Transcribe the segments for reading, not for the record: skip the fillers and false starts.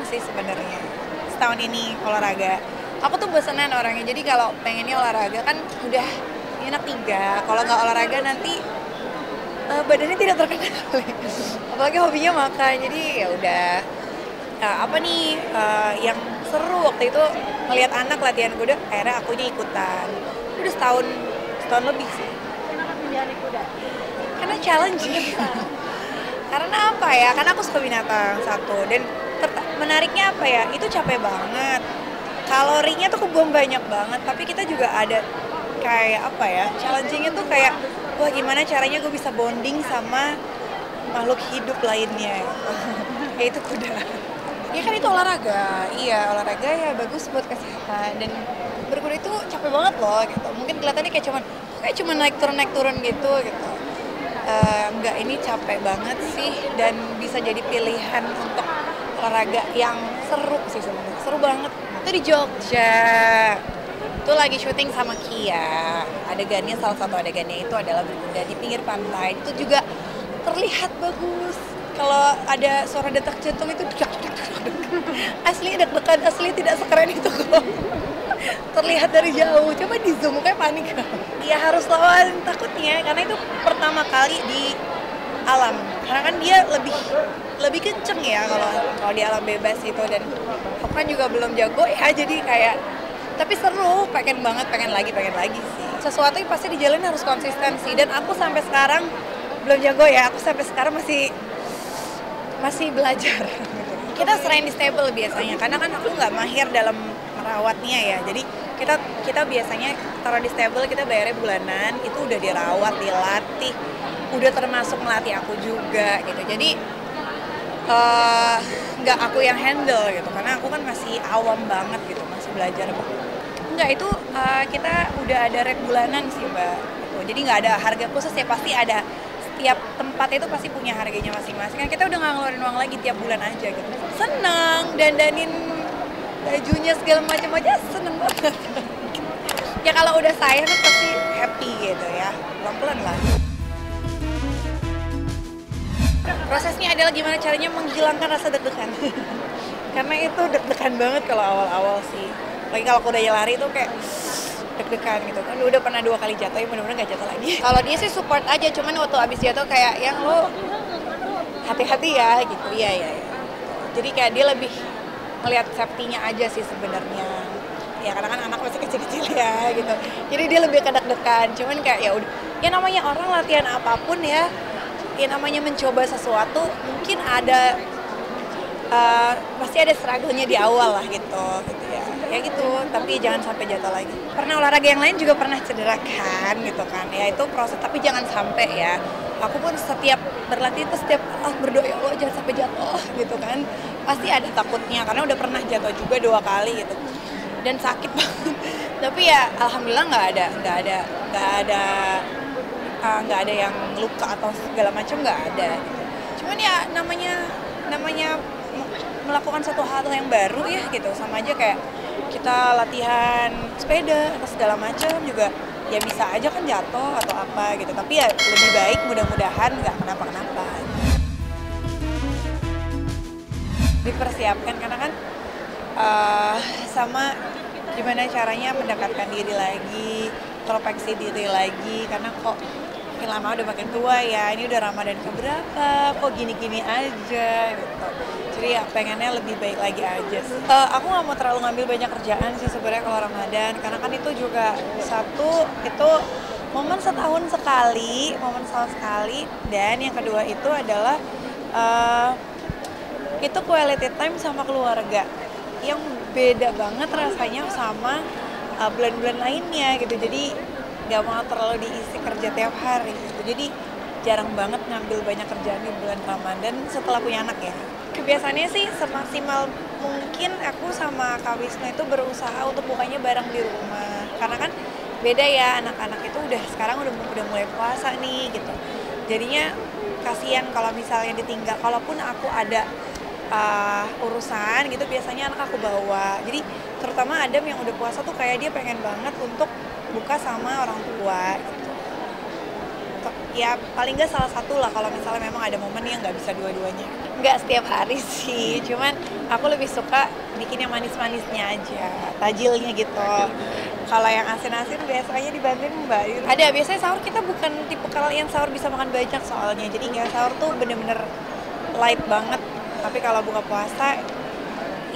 bosenan sih sebenarnya setahun ini olahraga. Aku tuh bosenan orangnya, jadi kalau pengennya olahraga kan udah enak 3. Kalau nggak olahraga nanti badannya tidak terkendali. Apalagi hobinya makan, jadi ya udah. Apa nih yang seru waktu itu ngelihat anak latihan kuda, akhirnya akunya ikutan. Udah setahun lebih sih. Kenapa pindah naik kuda? Karena challenging. Karena apa ya? Karena aku suka binatang satu dan menariknya apa ya? Itu capek banget. Kalorinya tuh kebuang banyak banget, tapi kita juga ada kayak apa ya? Challengingnya tuh kayak wah gimana caranya gue bisa bonding sama makhluk hidup lainnya. Yaitu kuda. Ya kan itu olahraga, iya olahraga ya bagus buat kesehatan dan berkuda itu capek banget loh gitu. Mungkin kelihatannya kayak cuman naik turun gitu. Enggak, ini capek banget sih dan bisa jadi pilihan untuk olahraga yang seru sih sebenarnya. Seru banget. Itu di Jogja. Itu lagi syuting sama Kia. Adegannya salah satu adegannya itu adalah berkuda di pinggir pantai. Itu juga terlihat bagus. Kalau ada suara detak jantung itu asli deg-degan, asli tidak sekeren itu kok. Terlihat dari jauh, coba di zoom kayak panik. Ya harus lawan takutnya karena itu pertama kali di alam. Karena kan dia lebih kenceng ya kalau di alam bebas itu dan aku kan juga belum jago ya jadi kayak tapi seru, pengen lagi sih. Sesuatu yang pasti di jalan harus konsistensi dan aku sampai sekarang belum jago ya, aku sampai sekarang masih belajar. Kita serain di stable biasanya, karena kan aku nggak mahir dalam merawatnya ya. Jadi kita biasanya taruh di stable, kita bayarnya bulanan, itu udah dirawat, dilatih, udah termasuk melatih aku juga gitu. Jadi nggak aku yang handle gitu, karena aku kan masih awam banget gitu, masih belajar banget. Enggak, itu kita udah ada rate bulanan sih Mbak. Gitu. Jadi nggak ada harga khusus ya, pasti ada. Tiap tempat itu pasti punya harganya masing-masing. Kan kita udah nggak ngeluarin uang lagi tiap bulan aja gitu. Seneng, dandanin bajunya segala macam aja seneng banget. Ya kalau udah sayang kan pasti happy gitu ya. Pelan-pelan lah. Prosesnya adalah gimana caranya menghilangkan rasa deg-degan. Karena itu deg-degan banget kalau awal-awal sih. Lagi kalau kuda lari itu kayak deg-degan gitu kan, udah pernah 2 kali jatuh ya bener-bener gak jatuh lagi. Kalau dia sih support aja, cuman waktu abis jatuh kayak yang lo hati-hati ya gitu, iya. Jadi kayak dia lebih ngeliat safety-nya aja sih sebenarnya. Ya karena kan anak masih kecil-kecil ya gitu. Jadi dia lebih kedek-dekan, cuman kayak ya udah. Ya namanya orang latihan apapun ya namanya mencoba sesuatu mungkin ada pasti ada struggle-nya di awal lah gitu ya. Ya gitu, tapi jangan sampai jatuh lagi. Pernah olahraga yang lain juga pernah cedera kan gitu kan. Ya itu proses, tapi jangan sampai ya. Aku pun setiap berlatih itu setiap berdoa ya Allah jangan sampai jatuh gitu kan. Pasti ada takutnya karena udah pernah jatuh juga 2 kali gitu. Dan sakit banget. Tapi ya alhamdulillah nggak ada yang luka atau segala macam, nggak ada gitu. Cuman ya namanya melakukan satu hal yang baru ya gitu, sama aja kayak kita latihan sepeda atau segala macam juga ya bisa aja kan jatuh atau apa gitu, tapi ya lebih baik mudah-mudahan nggak kenapa-kenapa. Dipersiapkan karena kan sama gimana caranya mendekatkan diri lagi, introspeksi diri lagi, karena kok makin lama udah makin tua ya, ini udah Ramadan keberapa, kok gini-gini aja gitu. Jadi ya pengennya lebih baik lagi aja sih. Aku nggak mau terlalu ngambil banyak kerjaan sih sebenarnya kalau Ramadan, karena kan itu juga itu momen setahun sekali, dan yang kedua itu adalah itu quality time sama keluarga yang beda banget rasanya sama bulan-bulan lainnya gitu. Jadi nggak mau terlalu diisi kerja tiap hari gitu. Jadi jarang banget ngambil banyak kerjaan di bulan Ramadan setelah punya anak ya. Kebiasaannya sih semaksimal mungkin aku sama Kak Wisnu itu berusaha untuk bukanya bareng di rumah. Karena kan beda ya, anak-anak itu sekarang udah mulai puasa nih gitu. Jadinya kasihan kalau misalnya ditinggal. Kalaupun aku ada urusan gitu biasanya anak aku bawa. Jadi terutama Adam yang udah puasa tuh kayak dia pengen banget untuk buka sama orang tua gitu. ya paling nggak salah satu lah kalau misalnya memang ada momen yang nggak bisa dua-duanya. Nggak setiap hari sih, cuman aku lebih suka bikin yang manis-manisnya aja, tajilnya gitu. Kalau yang asin-asin biasanya dibantuin Mbak. Ada, biasanya sahur kita bukan tipe kalau yang sahur bisa makan banyak soalnya, jadi nggak sahur tuh bener-bener light banget. Tapi kalau buka puasa,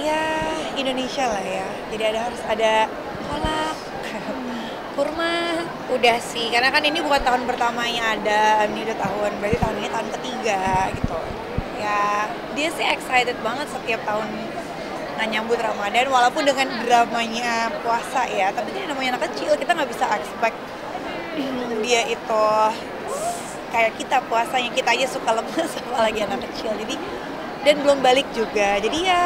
ya Indonesia lah ya, jadi harus ada kolak, kurma, udah sih, karena kan ini bukan tahun pertamanya ada, ini udah berarti tahun ini tahun ketiga gitu. Ya, dia sih excited banget setiap tahun nyambut Ramadan, walaupun dengan dramanya puasa ya, tapi dia namanya anak kecil, kita nggak bisa expect dia itu kayak kita puasanya, kita aja suka lemes apalagi anak kecil, jadi dan belum balik juga, jadi ya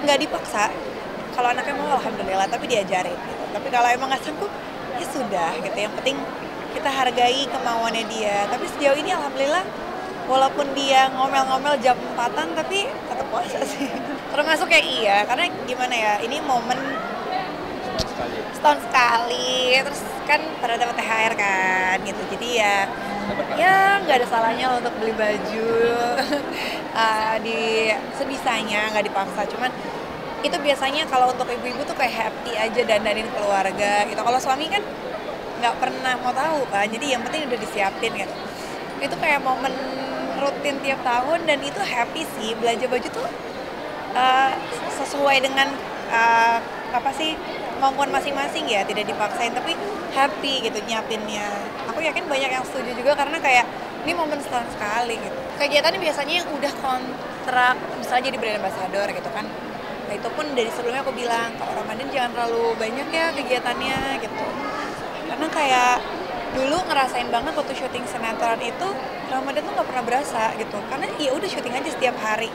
nggak dipaksa. Kalau anaknya mau alhamdulillah, tapi diajarin gitu. Tapi kalau emang nggak sanggup, ya sudah gitu. Yang penting kita hargai kemauannya dia. Tapi sejauh ini alhamdulillah, walaupun dia ngomel-ngomel jam 4-an, tapi tetap puasa sih. Termasuk kayak iya, karena gimana ya, ini momen setahun sekali, terus kan pada dapat THR kan gitu. Jadi ya nggak ada salahnya untuk beli baju di sebisanya, nggak dipaksa. Cuman itu biasanya kalau untuk ibu-ibu tuh kayak happy aja dandanin keluarga gitu. Kalau suami kan nggak pernah mau tahu kan, jadi yang penting udah disiapin gitu. Itu kayak momen rutin tiap tahun dan itu happy sih. Belanja baju tuh sesuai dengan apa sih kemampuan masing-masing ya, tidak dipaksain tapi happy gitu nyiapinnya. Aku yakin banyak yang setuju juga karena kayak ini momen setahun sekali gitu. Kegiatannya biasanya yang udah kontrak misalnya jadi brand ambassador gitu kan. Nah itu pun dari sebelumnya aku bilang kalau Ramadan jangan terlalu banyak ya kegiatannya gitu. Karena kayak dulu ngerasain banget waktu syuting sinetron itu Ramadan tuh nggak pernah berasa gitu. Karena ya udah syuting aja setiap hari.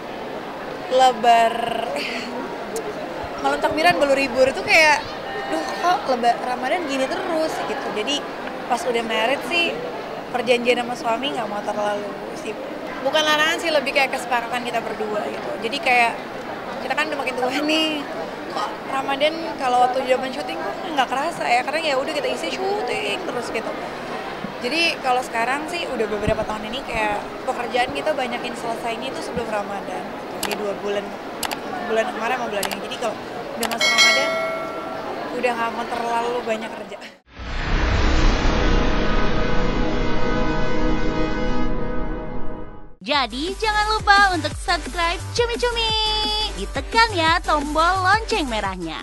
Malam takbiran libur itu kayak duh kok Ramadan gini terus gitu. Jadi pas udah married sih perjanjian sama suami nggak mau terlalu sih, bukan larangan sih, lebih kayak kesepakatan kita berdua gitu. Jadi kayak kita kan udah makin tua nih, kok Ramadan kalau waktu zaman syuting kok nggak kerasa ya, karena ya udah kita isi syuting terus gitu. Jadi kalau sekarang sih udah beberapa tahun ini kayak pekerjaan kita banyakin selesainya itu sebelum Ramadan, di 2 bulan kemarin sama bulan ini. Jadi kalau udah masuk Ramadan udah nggak mau terlalu banyak kerja. Jadi jangan lupa untuk subscribe Cumi Cumi. Ditekan ya tombol lonceng merahnya.